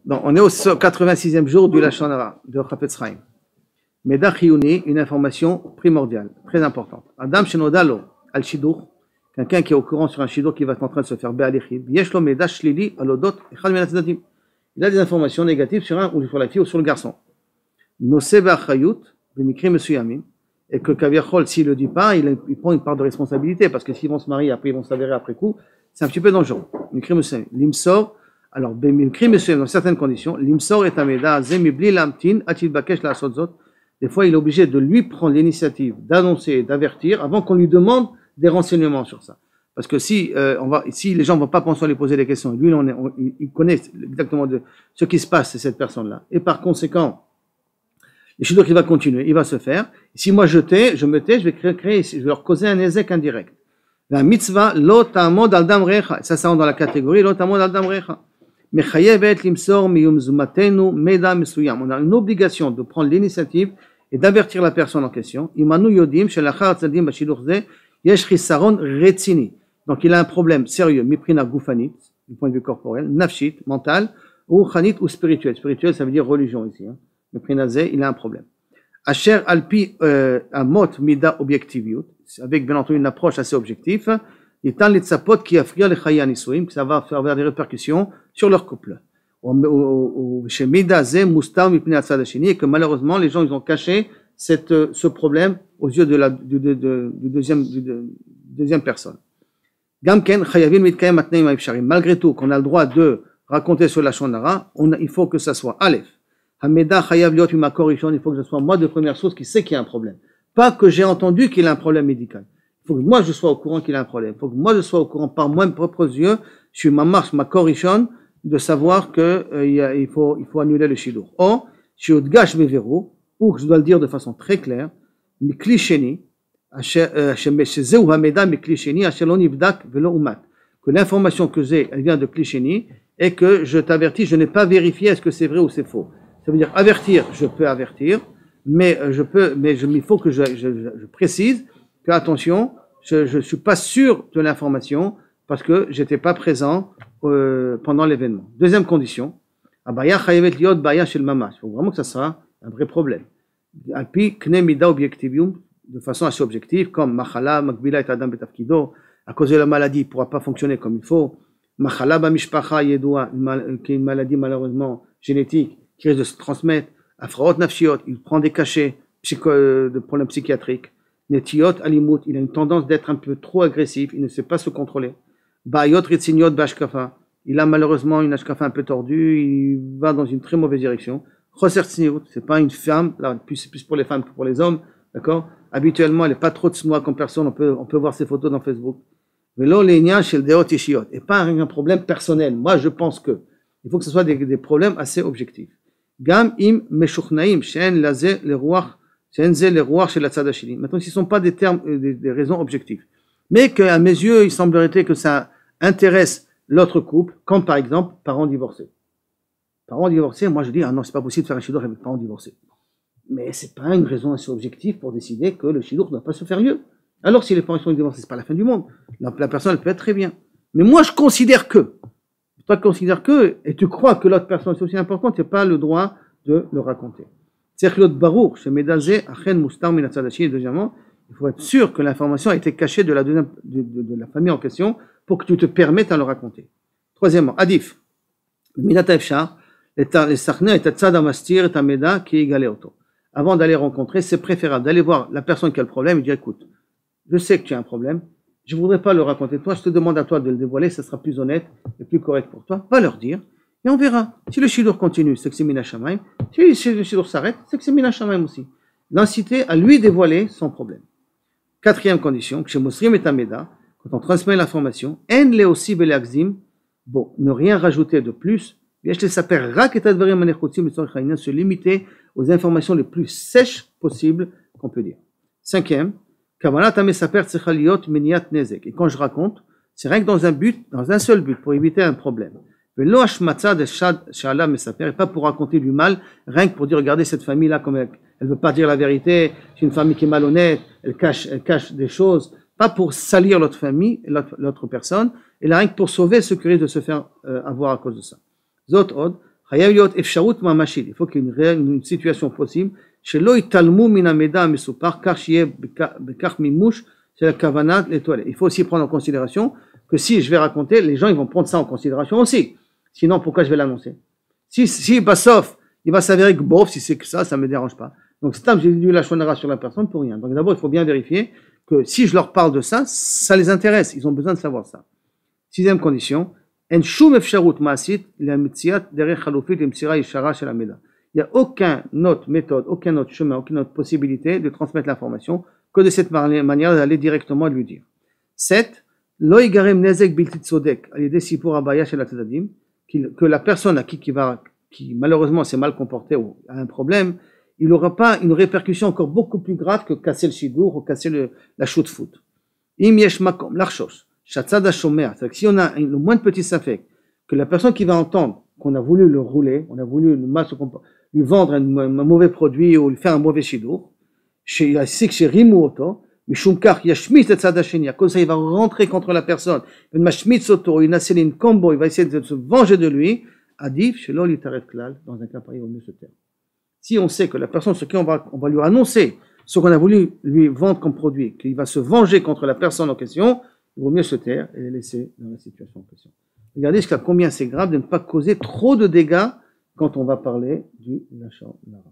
Donc, on est au 86e jour du Lashon Hara, de Chafetz Chaim. Meda Chiyuni, une information primordiale, très importante. Adam Shenodalo, al Shidur, quelqu'un qui est au courant sur un Shidur qui va être en train de se faire Be'alichid, Yeshlo Meda Shlili, Alodot, Echad Min HaTzedadim. Il a des informations négatives sur un ou sur la fille ou sur le garçon. Noseh Be'achayut, B'mikrim Mesuyamim, et que Kaviachol, s'il ne le dit pas, il prend une part de responsabilité, parce que s'ils vont se marier, après ils vont s'avérer après coup, c'est un petit peu dangereux. Mikrim Mesuyamim. L'imsor, alors, B'mikrim Mesuyamim, dans certaines conditions, l'imsor est un Meda, Zemibli Lamtin, Atil Bakesh La Sotzot. Des fois, il est obligé de lui prendre l'initiative d'annoncer, d'avertir, avant qu'on lui demande des renseignements sur ça. Parce que si les gens ne vont pas penser à lui poser des questions, lui, il connaît exactement ce qui se passe, c'est cette personne-là. Et par conséquent, le shidur qui va continuer, il va se faire. Si moi je me tais, je vais leur causer un ézek indirect. La mitzvah, lo ta'amod al dam recha. Ça rentre dans la catégorie, lo ta'amod al dam recha. On a une obligation de prendre l'initiative et d'avertir la personne en question. Donc il a un problème sérieux, miprina goufanit, du point de vue corporel, nafshit, mental, ou chanit ou spirituel. Spirituel, ça veut dire religion ici. Miprina zé, il a un problème. Asher alpi amot mida objectiviut, avec bien entendu une approche assez objective. Il est les tzapot qui affrient les chaya nisouim, que ça va faire des répercussions sur leur couple. Chez Midazé, Moustam, et que malheureusement, les gens ils ont caché ce problème aux yeux de deuxième personne. Malgré tout, qu'on a le droit de raconter sur la Lashon Hara, il faut que ça soit Aleph. Hameda chayav liot mimakor rishon, il faut que ce soit moi de première source qui sait qu'il y a un problème. Pas que j'ai entendu qu'il a un problème médical. Il faut que moi je sois au courant qu'il a un problème. Il faut que moi je sois au courant par moi mes propres yeux, je suis ma marche, ma corrichon, de savoir que il faut annuler le shidur. Or, je suis gash beveru, ou que je dois le dire de façon très claire, mikli sheni, shezeu hameda mikli sheni, asher lo nivdak velo umat. Que l'information que j'ai, elle vient de kli sheni, et que je t'avertis, je n'ai pas vérifié est-ce que c'est vrai ou c'est faux. Ça veut dire avertir, je peux avertir, mais il faut que je précise que attention, je suis pas sûr de l'information parce que j'étais pas présent pendant l'événement. Deuxième condition, abaya chayavet liot baya shel mamash. Il faut vraiment que ça soit un vrai problème. Alpi kne mida objectivium, de façon assez objective, comme machala makbila et adam betafkido, à cause de la maladie, il pourra pas fonctionner comme il faut. Machala bamishpacha yedua, qui est une maladie malheureusement génétique qui risque de se transmettre. Afraot nafshiot, il prend des cachets de problèmes psychiatriques. Netiot alimut, il a une tendance d'être un peu trop agressif, il ne sait pas se contrôler. Bayot ritziniot bashkafa, il a malheureusement une ashkafa un peu tordue, il va dans une très mauvaise direction. Choser tzniut, c'est pas une femme, là, c'est plus pour les femmes que pour les hommes, d'accord? Habituellement, elle n'est pas trop tsnoua comme personne, on peut voir ses photos dans Facebook. Velo le'inyan shel deot ishiot, et pas un problème personnel. Moi, je pense que il faut que ce soit des problèmes assez objectifs. Gam im meshuchnaim she'en laze le ruach. Maintenant, ce ne sont pas des termes, des raisons objectives. Mais qu'à mes yeux, il semblerait que ça intéresse l'autre couple, comme par exemple, parents divorcés. Parents divorcés, moi je dis, ah non, c'est pas possible de faire un shidur avec parents divorcés. Mais c'est pas une raison assez objective pour décider que le shidur ne doit pas se faire lieu. Alors, si les parents sont divorcés, c'est pas la fin du monde. La personne, elle peut être très bien. Mais moi, je considère que, toi, tu considères que, et tu crois que l'autre personne est aussi importante, tu n'as pas le droit de le raconter. Deuxièmement, il faut être sûr que l'information a été cachée de la famille en question pour que tu te permettes à le raconter. Troisièmement, Adif. Avant d'aller rencontrer, c'est préférable d'aller voir la personne qui a le problème et dire écoute, je sais que tu as un problème, je ne voudrais pas le raconter toi, je te demande à toi de le dévoiler, ça sera plus honnête et plus correct pour toi, va leur dire. Et on verra. Si le shidur continue, c'est que c'est Mina Shamaim. Si le shidur s'arrête, c'est que c'est Mina Shamaim aussi. L'inciter à lui dévoiler son problème. Quatrième condition, que chez Mosrim et Tameda, quand on transmet l'information, en le aussi beleakzim, bon, ne rien rajouter de plus, se limiter aux informations les plus sèches possibles qu'on peut dire. Cinquième, et quand je raconte, c'est rien que dans un seul but, pour éviter un problème. Et pas pour raconter du mal, rien que pour dire, regardez cette famille-là, comme elle ne veut pas dire la vérité, c'est une famille qui est malhonnête, elle cache des choses, pas pour salir l'autre famille, l'autre personne, et là rien que pour sauver ce qui risque de se faire avoir à cause de ça. Zot od, חייב להיות אפשרות ממשית, il faut qu'il y ait une situation possible, שלא יתעלמו מן המידע המסופר, כך שיהיה בכך מימוש של הכוונה לתועלת. Il faut aussi prendre en considération que si je vais raconter, les gens ils vont prendre ça en considération aussi. Sinon, pourquoi je vais l'annoncer? Si sauf, il va s'avérer que bof, si c'est que ça me dérange pas. Donc c'est ça, j'ai dit la shonara sur la personne pour rien. Donc d'abord, il faut bien vérifier que si je leur parle de ça, ça les intéresse. Ils ont besoin de savoir ça. Sixième condition, en shum efsharut ma'asit le'mitziat derech chalufit lemtsira yishara shel hamida. Il n'y a aucune autre méthode, aucun autre chemin, aucune autre possibilité de transmettre l'information que de cette manière d'aller directement lui dire. 7. Lo yigarem nezek bilti tzodek al yedei sipur abaya shel hatzadim, que la personne à qui malheureusement s'est mal comportée ou a un problème, il n'aura pas une répercussion encore beaucoup plus grave que casser le shidur ou casser la shoot foot. Im yesh makom l'archosh shatzad hashomer, c'est-à-dire que si on a le moins de petit safek que la personne qui va entendre qu'on a voulu le rouler, on a voulu lui vendre un mauvais produit ou lui faire un mauvais shidur, il sait que chez rimu auto, mishum kach yashmitz et tzad hasheni, à cause de ça il va rentrer contre la personne, il va mashmitz auto, il va essayer une combo, il va essayer de se venger de lui. Adif shelo litarev klal, dans un cas pareil, il vaut mieux se taire. Si on sait que la personne sur qui on va lui annoncer ce qu'on a voulu lui vendre comme produit, qu'il va se venger contre la personne en question, il vaut mieux se taire et les laisser dans la situation en question. Regardez jusqu'à combien c'est grave de ne pas causer trop de dégâts quand on va parler du lachon hara.